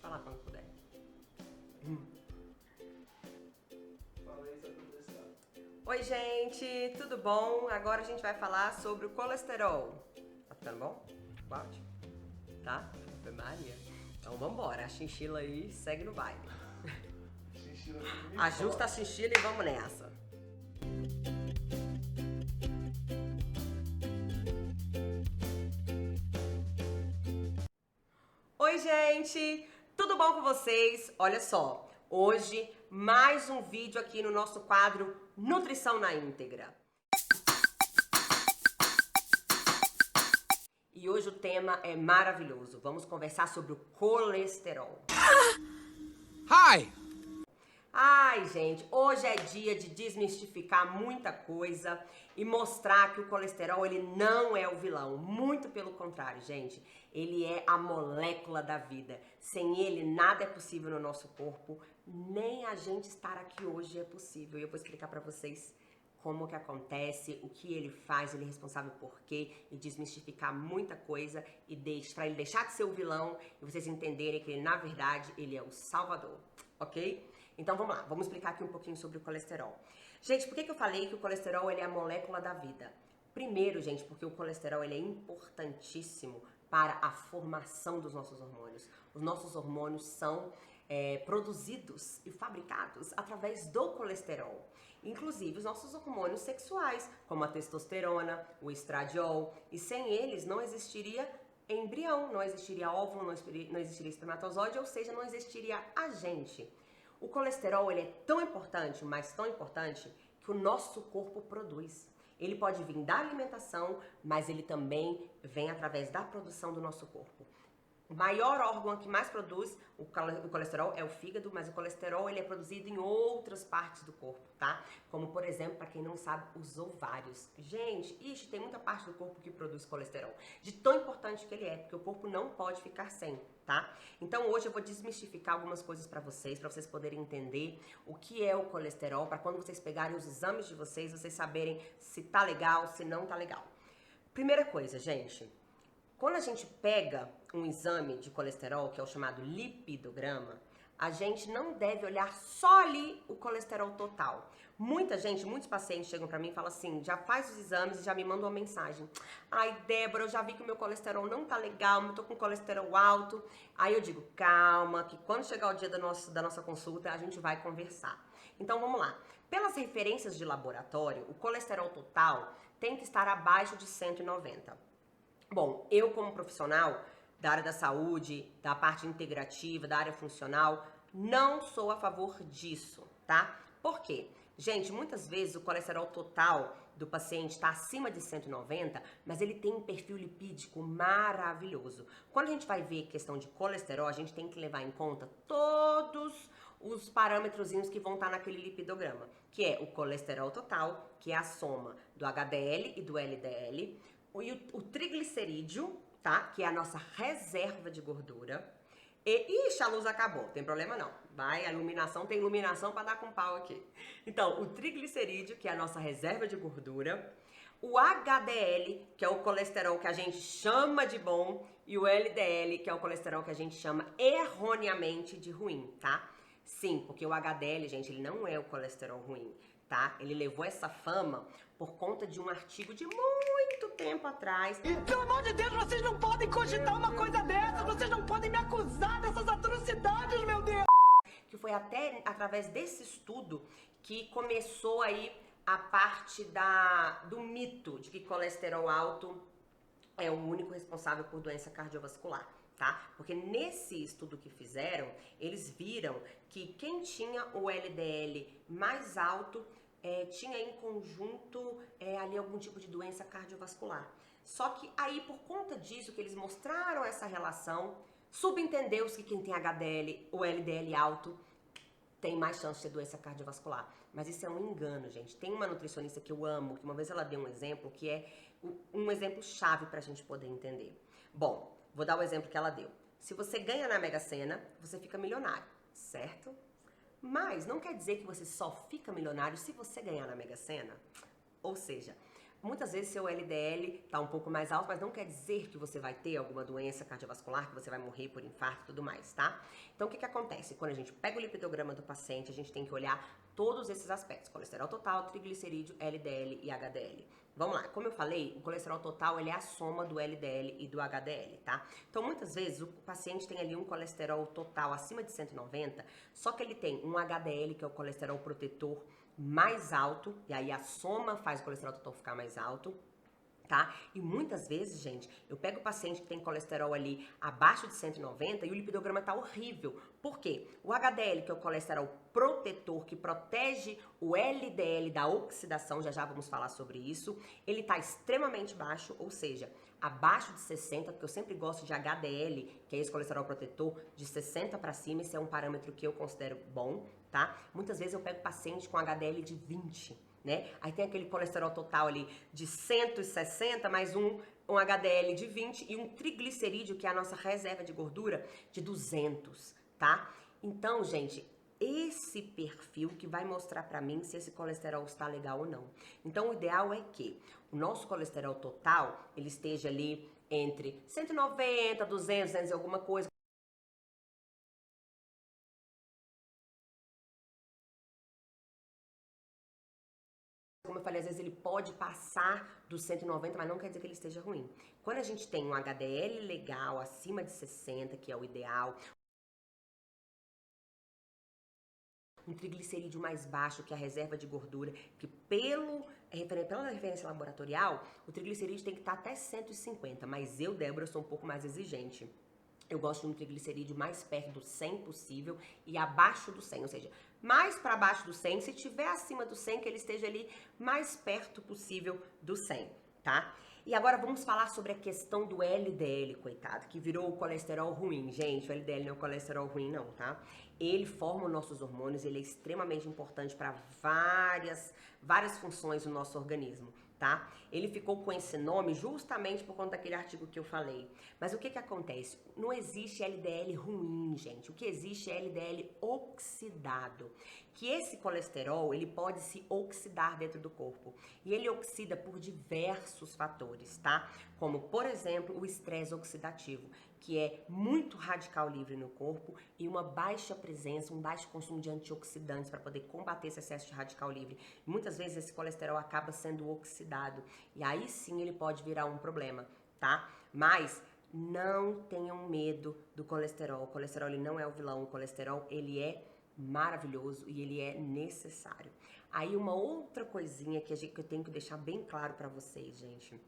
falar quando puder. Oi, gente, tudo bom? Agora a gente vai falar sobre o colesterol. Tá ficando bom? Cláudio? Tá? Ave Maria. Então vambora, a chinchila aí segue no baile. Ajusta a chinchila e vamos nessa. Oi, gente! Tudo bom com vocês? Olha só, hoje mais um vídeo aqui no nosso quadro Nutrição na Íntegra. E hoje o tema é maravilhoso. Vamos conversar sobre o colesterol. Hi! Ai, gente, hoje é dia de desmistificar muita coisa e mostrar que o colesterol, ele não é o vilão. Muito pelo contrário, gente. Ele é a molécula da vida. Sem ele, nada é possível no nosso corpo. Nem a gente estar aqui hoje é possível. E eu vou explicar pra vocês como que acontece, o que ele faz, ele é responsável por quê, e desmistificar muita coisa e pra ele deixar de ser o vilão e vocês entenderem que ele, na verdade, ele é o salvador, ok? Então vamos lá, vamos explicar aqui um pouquinho sobre o colesterol. Gente, por que eu falei que o colesterol ele é a molécula da vida? Primeiro, gente, porque o colesterol ele é importantíssimo para a formação dos nossos hormônios. Os nossos hormônios são produzidos e fabricados através do colesterol. Inclusive os nossos hormônios sexuais, como a testosterona, o estradiol, e sem eles não existiria embrião, não existiria óvulo, não existiria espermatozoide, ou seja, não existiria a gente. O colesterol ele é tão importante, mas tão importante, que o nosso corpo produz. Ele pode vir da alimentação, mas ele também vem através da produção do nosso corpo. O maior órgão que mais produz o colesterol é o fígado, mas o colesterol ele é produzido em outras partes do corpo, tá? Como, por exemplo, para quem não sabe, os ovários. Gente, tem muita parte do corpo que produz colesterol. De tão importante que ele é, porque o corpo não pode ficar sem, tá? Então hoje eu vou desmistificar algumas coisas para vocês poderem entender o que é o colesterol, para quando vocês pegarem os exames de vocês saberem se tá legal, se não tá legal. Primeira coisa, gente. Quando a gente pega um exame de colesterol, que é o chamado lipidograma, a gente não deve olhar só ali o colesterol total. Muitos pacientes chegam pra mim e falam assim, já faz os exames e já me mandam uma mensagem. Ai, Débora, eu já vi que o meu colesterol não tá legal, eu tô com colesterol alto. Aí eu digo, calma, que quando chegar o dia da nossa consulta, a gente vai conversar. Então vamos lá. Pelas referências de laboratório, o colesterol total tem que estar abaixo de 190. Bom, eu como profissional da área da saúde, da parte integrativa, da área funcional, não sou a favor disso, tá? Por quê? Gente, muitas vezes o colesterol total do paciente está acima de 190, mas ele tem um perfil lipídico maravilhoso. Quando a gente vai ver questão de colesterol, a gente tem que levar em conta todos os parâmetrozinhos que vão estar naquele lipidograma, que é o colesterol total, que é a soma do HDL e do LDL, o triglicerídeo, tá? Que é a nossa reserva de gordura. Ixi, a luz acabou, tem problema não. Vai, a iluminação, tem iluminação para dar com pau aqui. Então, o triglicerídeo, que é a nossa reserva de gordura. O HDL, que é o colesterol que a gente chama de bom. E o LDL, que é o colesterol que a gente chama erroneamente de ruim, tá? Sim, porque o HDL, gente, ele não é o colesterol ruim, tá? Ele levou essa fama por conta de um artigo de muito tempo atrás. E, pelo amor de Deus, vocês não podem cogitar uma coisa dessa! Vocês não podem me acusar dessas atrocidades, meu Deus! Que foi até através desse estudo que começou aí a parte do mito de que colesterol alto é o único responsável por doença cardiovascular, tá? Porque nesse estudo que fizeram, eles viram que quem tinha o LDL mais alto tinha em conjunto ali algum tipo de doença cardiovascular. Só que aí, por conta disso, que eles mostraram essa relação, subentendeu-se que quem tem HDL ou LDL alto tem mais chance de ter doença cardiovascular. Mas isso é um engano, gente. Tem uma nutricionista que eu amo, que uma vez ela deu um exemplo, que é um exemplo chave pra gente poder entender. Bom, vou dar o exemplo que ela deu. Se você ganha na Mega Sena, você fica milionário, certo? Mas não quer dizer que você só fica milionário se você ganhar na Mega Sena. Ou seja, Muitas vezes seu LDL tá um pouco mais alto, mas não quer dizer que você vai ter alguma doença cardiovascular, que você vai morrer por infarto e tudo mais, tá? Então, o que acontece? Quando a gente pega o lipidograma do paciente, a gente tem que olhar todos esses aspectos: colesterol total, triglicerídeo, LDL e HDL. Vamos lá, como eu falei, o colesterol total ele é a soma do LDL e do HDL, tá? Então, muitas vezes, o paciente tem ali um colesterol total acima de 190, só que ele tem um HDL, que é o colesterol protetor, mais alto, e aí a soma faz o colesterol total ficar mais alto, tá? E muitas vezes, gente, eu pego o paciente que tem colesterol ali abaixo de 190 e o lipidograma tá horrível. Por quê? O HDL, que é o colesterol protetor, que protege o LDL da oxidação, já vamos falar sobre isso, ele tá extremamente baixo, ou seja, abaixo de 60, porque eu sempre gosto de HDL, que é esse colesterol protetor, de 60 para cima, esse é um parâmetro que eu considero bom, tá? Muitas vezes eu pego paciente com HDL de 20, né? Aí tem aquele colesterol total ali de 160, mais um HDL de 20 e um triglicerídeo, que é a nossa reserva de gordura, de 200, tá? Então, gente, esse perfil que vai mostrar pra mim se esse colesterol está legal ou não. Então, o ideal é que o nosso colesterol total, ele esteja ali entre 190, 200, 200 e alguma coisa. Como eu falei, às vezes ele pode passar dos 190, mas não quer dizer que ele esteja ruim. Quando a gente tem um HDL legal, acima de 60, que é o ideal, um triglicerídeo mais baixo, que é a reserva de gordura, que pela referência laboratorial, o triglicerídeo tem que estar até 150, mas eu, Débora, sou um pouco mais exigente. Eu gosto de um triglicerídeo mais perto do 100 possível e abaixo do 100, ou seja, mais para baixo do 100, se tiver acima do 100, que ele esteja ali mais perto possível do 100, tá? E agora vamos falar sobre a questão do LDL, coitado, que virou o colesterol ruim. Gente, o LDL não é o colesterol ruim não, tá? Ele forma os nossos hormônios, ele é extremamente importante para várias funções do nosso organismo, tá? Ele ficou com esse nome justamente por conta daquele artigo que eu falei. Mas o que que acontece? Não existe LDL ruim, gente. O que existe é LDL oxidado. Que esse colesterol, ele pode se oxidar dentro do corpo. E ele oxida por diversos fatores, tá? Como, por exemplo, o estresse oxidativo, que é muito radical livre no corpo e uma baixa presença, um baixo consumo de antioxidantes para poder combater esse excesso de radical livre. Muitas vezes esse colesterol acaba sendo oxidado e aí sim ele pode virar um problema, tá? Mas não tenham medo do colesterol. O colesterol ele não é o vilão, o colesterol ele é maravilhoso e ele é necessário. Aí uma outra coisinha que eu tenho que deixar bem claro para vocês, gente.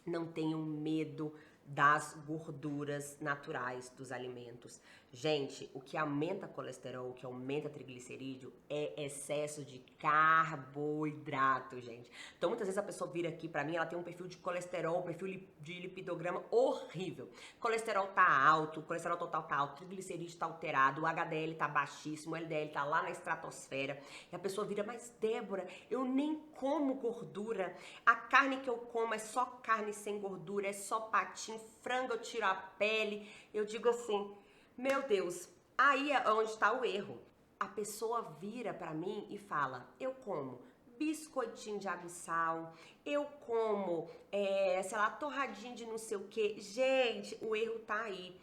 Não tenham medo das gorduras naturais dos alimentos. Gente, o que aumenta colesterol, o que aumenta triglicerídeo é excesso de carboidrato, gente. Então, muitas vezes a pessoa vira aqui pra mim, ela tem um perfil de colesterol, perfil de lipidograma horrível. Colesterol tá alto, o colesterol total tá alto, o triglicerídeo tá alterado, o HDL tá baixíssimo, o LDL tá lá na estratosfera. E a pessoa vira, mas Débora, eu nem como gordura. A carne que eu como é só carne sem gordura, é só patinho, frango eu tiro a pele. Eu digo assim, meu Deus, aí é onde está o erro. A pessoa vira pra mim e fala, eu como biscoitinho de água e sal, eu como, sei lá, torradinho de não sei o que. Gente, o erro tá aí.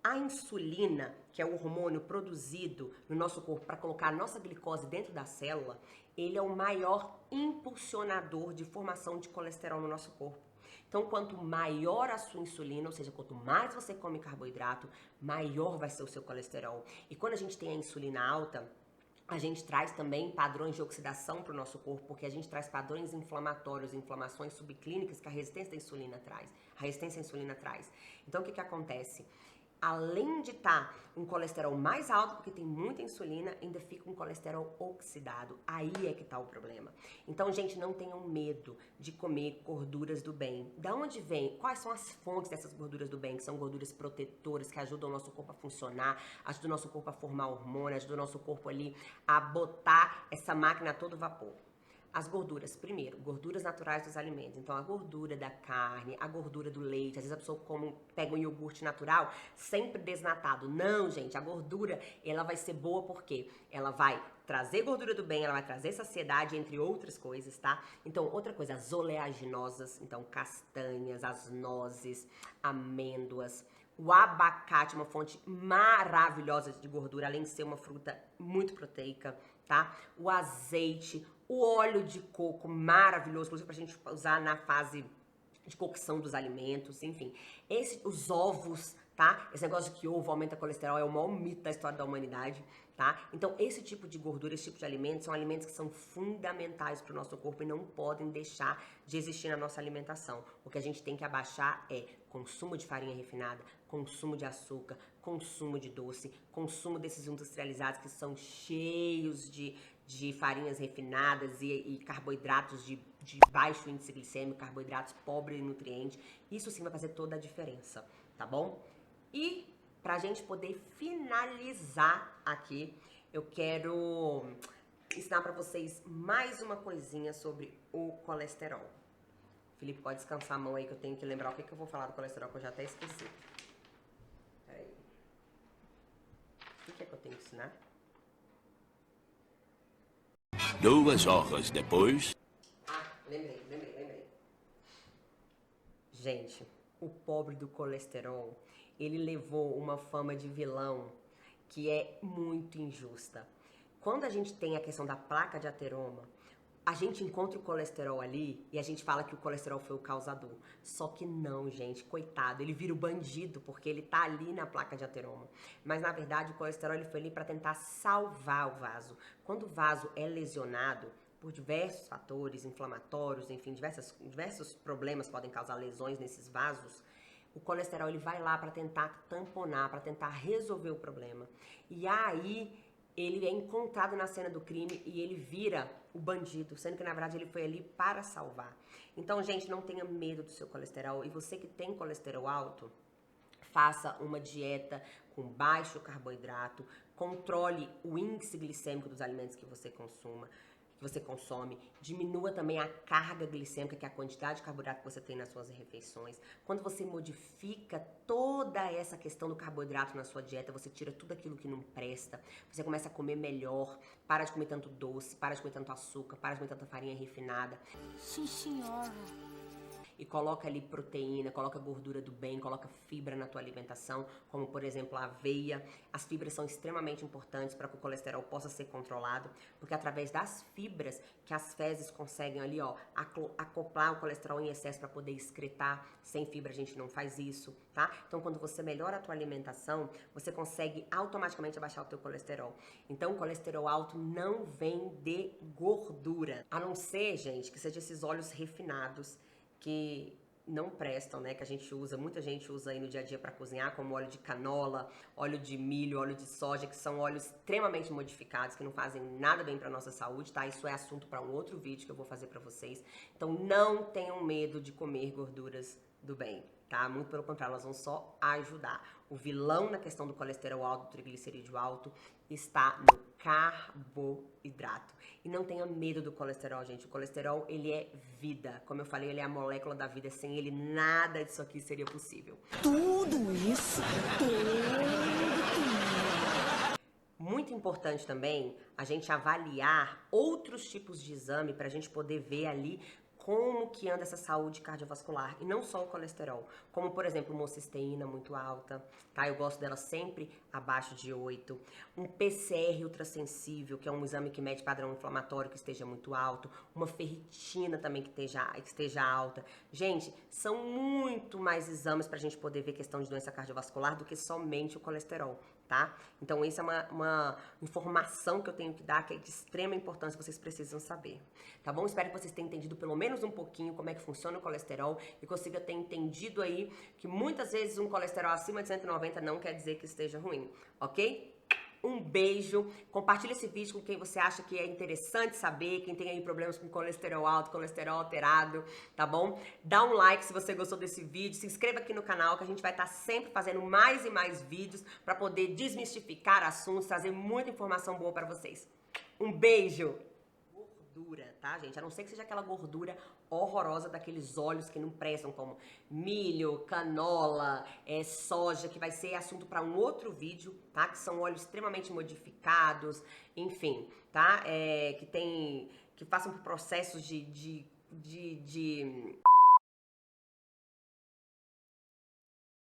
A insulina, que é o hormônio produzido no nosso corpo para colocar a nossa glicose dentro da célula, ele é o maior impulsionador de formação de colesterol no nosso corpo. Então, quanto maior a sua insulina, ou seja, quanto mais você come carboidrato, maior vai ser o seu colesterol. E quando a gente tem a insulina alta, a gente traz também padrões de oxidação para o nosso corpo, porque a gente traz padrões inflamatórios, inflamações subclínicas que a resistência à insulina traz. Então, o que acontece? Além de estar um colesterol mais alto, porque tem muita insulina, ainda fica um colesterol oxidado. Aí é que tá o problema. Então, gente, não tenham medo de comer gorduras do bem. Da onde vem? Quais são as fontes dessas gorduras do bem? Que são gorduras protetoras, que ajudam o nosso corpo a funcionar, ajudam o nosso corpo a formar hormônio, ajudam o nosso corpo ali a botar essa máquina a todo vapor. As gorduras, primeiro, gorduras naturais dos alimentos. Então, a gordura da carne, a gordura do leite. Às vezes a pessoa pega um iogurte natural, sempre desnatado. Não, gente, a gordura, ela vai ser boa porque ela vai trazer gordura do bem, ela vai trazer saciedade, entre outras coisas, tá? Então, outra coisa, as oleaginosas, então, castanhas, as nozes, amêndoas. O abacate, uma fonte maravilhosa de gordura, além de ser uma fruta muito proteica, tá? O azeite, o óleo de coco, maravilhoso, inclusive pra gente usar na fase de cocção dos alimentos, enfim. Os ovos, tá? Esse negócio de que ovo aumenta colesterol é o maior mito da história da humanidade, tá? Então, esse tipo de gordura, esse tipo de alimentos, são alimentos que são fundamentais para o nosso corpo e não podem deixar de existir na nossa alimentação. O que a gente tem que abaixar é consumo de farinha refinada, consumo de açúcar, consumo de doce, consumo desses industrializados que são cheios de farinhas refinadas e carboidratos de baixo índice glicêmico, carboidratos pobres em nutrientes. Isso sim vai fazer toda a diferença, tá bom? E pra gente poder finalizar aqui, eu quero ensinar pra vocês mais uma coisinha sobre o colesterol. Felipe, pode descansar a mão aí que eu tenho que lembrar o que eu vou falar do colesterol, que eu já até esqueci. Peraí. O que é que eu tenho que ensinar? 2 horas depois... Lembrei. Gente, o pobre do colesterol, ele levou uma fama de vilão que é muito injusta. Quando a gente tem a questão da placa de ateroma, a gente encontra o colesterol ali e a gente fala que o colesterol foi o causador. Só que não, gente, coitado, ele vira o bandido porque ele tá ali na placa de ateroma. Mas na verdade o colesterol ele foi ali para tentar salvar o vaso. Quando o vaso é lesionado por diversos fatores inflamatórios, enfim, diversos problemas podem causar lesões nesses vasos, o colesterol ele vai lá para tentar tamponar, para tentar resolver o problema. E aí ele é encontrado na cena do crime e ele vira o bandido, sendo que na verdade ele foi ali para salvar. Então, gente, não tenha medo do seu colesterol. E você que tem colesterol alto, faça uma dieta com baixo carboidrato, controle o índice glicêmico dos alimentos que você consome, diminua também a carga glicêmica, que é a quantidade de carboidrato que você tem nas suas refeições. Quando você modifica toda essa questão do carboidrato na sua dieta, você tira tudo aquilo que não presta, você começa a comer melhor, para de comer tanto doce, para de comer tanto açúcar, para de comer tanta farinha refinada. Sim, senhora. E coloca ali proteína, coloca gordura do bem, coloca fibra na tua alimentação, como por exemplo a aveia. As fibras são extremamente importantes para que o colesterol possa ser controlado, porque é através das fibras que as fezes conseguem ali, ó, acoplar o colesterol em excesso para poder excretar. Sem fibra a gente não faz isso, tá? Então quando você melhora a tua alimentação, você consegue automaticamente abaixar o teu colesterol. Então o colesterol alto não vem de gordura, a não ser, gente, que seja esses óleos refinados, que não prestam, né, que a gente usa, muita gente usa aí no dia a dia para cozinhar, como óleo de canola, óleo de milho, óleo de soja, que são óleos extremamente modificados, que não fazem nada bem para nossa saúde, tá? Isso é assunto para um outro vídeo que eu vou fazer para vocês. Então não tenham medo de comer gorduras do bem, tá? Muito pelo contrário, elas vão só ajudar. O vilão na questão do colesterol alto, do triglicerídeo alto, está no carboidrato. E não tenha medo do colesterol, gente. O colesterol, ele é vida. Como eu falei, ele é a molécula da vida. Sem ele, nada disso aqui seria possível. Tudo isso, Muito importante também a gente avaliar outros tipos de exame para a gente poder ver ali como que anda essa saúde cardiovascular, e não só o colesterol, como por exemplo uma homocisteína muito alta, tá? Eu gosto dela sempre abaixo de 8, um PCR ultrassensível, que é um exame que mede padrão inflamatório que esteja muito alto, uma ferritina também que esteja alta. Gente, são muito mais exames pra gente poder ver questão de doença cardiovascular do que somente o colesterol, tá? Então essa é uma informação que eu tenho que dar, que é de extrema importância, vocês precisam saber, tá bom? Espero que vocês tenham entendido pelo menos um pouquinho como é que funciona o colesterol e consiga ter entendido aí que muitas vezes um colesterol acima de 190 não quer dizer que esteja ruim, ok? Um beijo, compartilha esse vídeo com quem você acha que é interessante saber, quem tem aí problemas com colesterol alto, colesterol alterado, tá bom? Dá um like se você gostou desse vídeo, se inscreva aqui no canal que a gente vai estar sempre fazendo mais e mais vídeos para poder desmistificar assuntos, trazer muita informação boa para vocês. Um beijo! gordura, tá, gente? A não ser que seja aquela gordura horrorosa daqueles óleos que não prestam, como milho, canola, soja, que vai ser assunto para um outro vídeo, tá? Que são óleos extremamente modificados, enfim, tá? Que passam por processos de